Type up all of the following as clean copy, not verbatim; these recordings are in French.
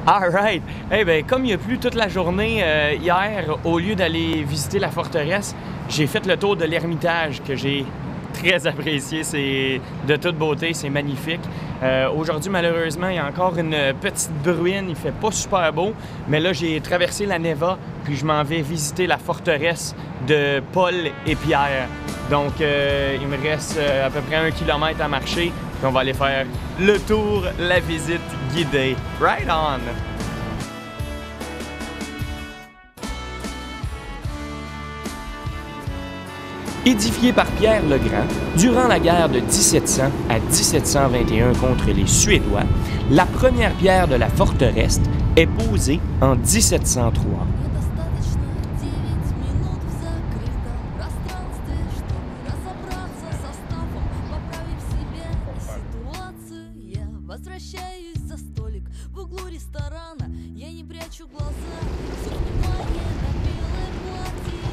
Alright! Eh bien, comme il a plu toute la journée hier, au lieu d'aller visiter la forteresse, j'ai fait le tour de l'Ermitage que j'ai très apprécié. C'est de toute beauté, c'est magnifique. Aujourd'hui, malheureusement, il y a encore une petite bruine, il fait pas super beau, mais là, j'ai traversé la Neva, puis je m'en vais visiter la forteresse de Paul et Pierre. Donc, il me reste à peu près 1 kilomètre à marcher, puis on va aller faire le tour, la visite guidée. Right on! Édifié par Pierre le Grand, durant la guerre de 1700 à 1721 contre les Suédois, la première pierre de la forteresse est posée en 1703.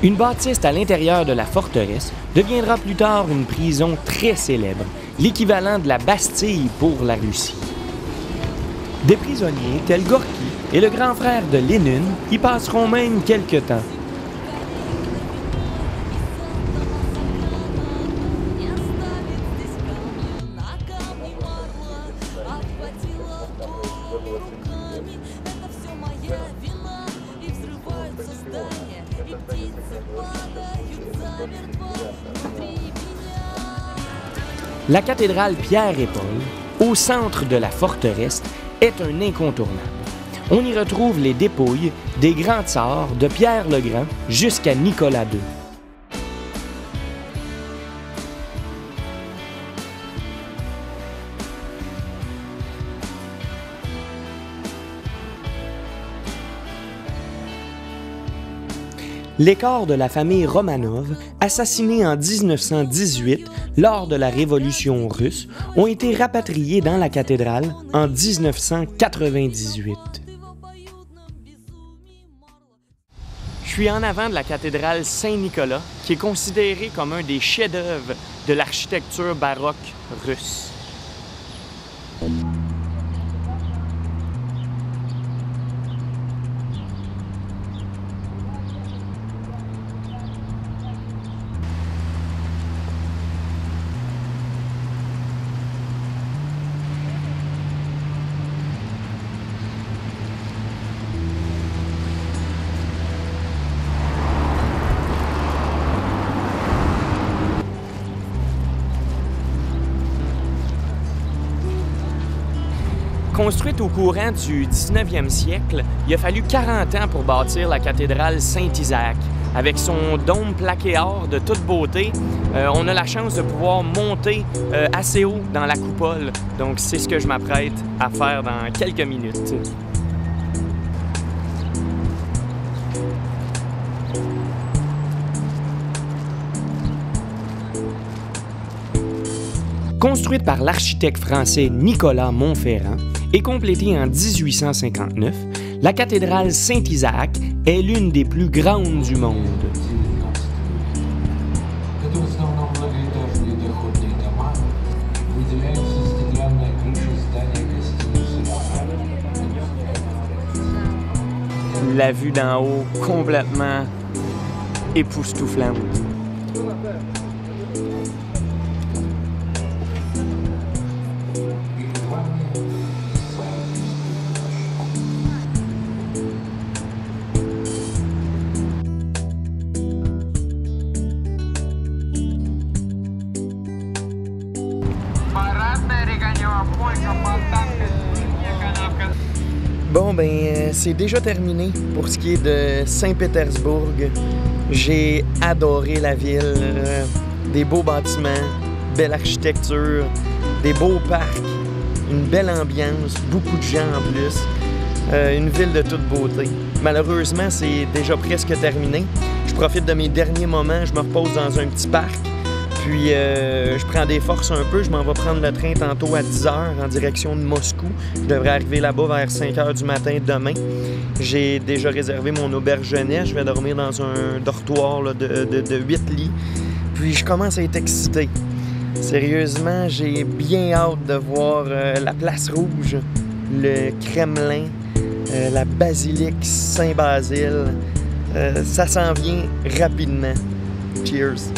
Une bâtisse à l'intérieur de la forteresse deviendra plus tard une prison très célèbre, l'équivalent de la Bastille pour la Russie. Des prisonniers tels Gorky et le grand frère de Lénine y passeront même quelque temps. La cathédrale Pierre et Paul, au centre de la forteresse, est un incontournable. On y retrouve les dépouilles des grands tsars de Pierre le Grand jusqu'à Nicolas II. Les corps de la famille Romanov, assassinés en 1918 lors de la Révolution russe, ont été rapatriés dans la cathédrale en 1998. Je suis en avant de la cathédrale Saint-Nicolas, qui est considérée comme un des chefs-d'œuvre de l'architecture baroque russe. Construite au courant du 19e siècle, il a fallu 40 ans pour bâtir la cathédrale Saint-Isaac. Avec son dôme plaqué or de toute beauté, on a la chance de pouvoir monter assez haut dans la coupole. Donc c'est ce que je m'apprête à faire dans quelques minutes. Construite par l'architecte français Nicolas Montferrand et complétée en 1859, la cathédrale Saint-Isaac est l'une des plus grandes du monde. La vue d'en haut complètement époustouflante. Bon, ben, c'est déjà terminé pour ce qui est de Saint-Pétersbourg. J'ai adoré la ville, des beaux bâtiments, belle architecture, des beaux parcs, une belle ambiance, beaucoup de gens en plus, une ville de toute beauté. Malheureusement, c'est déjà presque terminé. Je profite de mes derniers moments, je me repose dans un petit parc. Puis, je prends des forces un peu. Je m'en vais prendre le train tantôt à 10 h en direction de Moscou. Je devrais arriver là-bas vers 5 h du matin demain. J'ai déjà réservé mon auberge jeunesse. Je vais dormir dans un dortoir là, de 8 lits. Puis, je commence à être excité. Sérieusement, j'ai bien hâte de voir la place rouge, le Kremlin, la basilique Saint-Basile. Ça s'en vient rapidement. Cheers!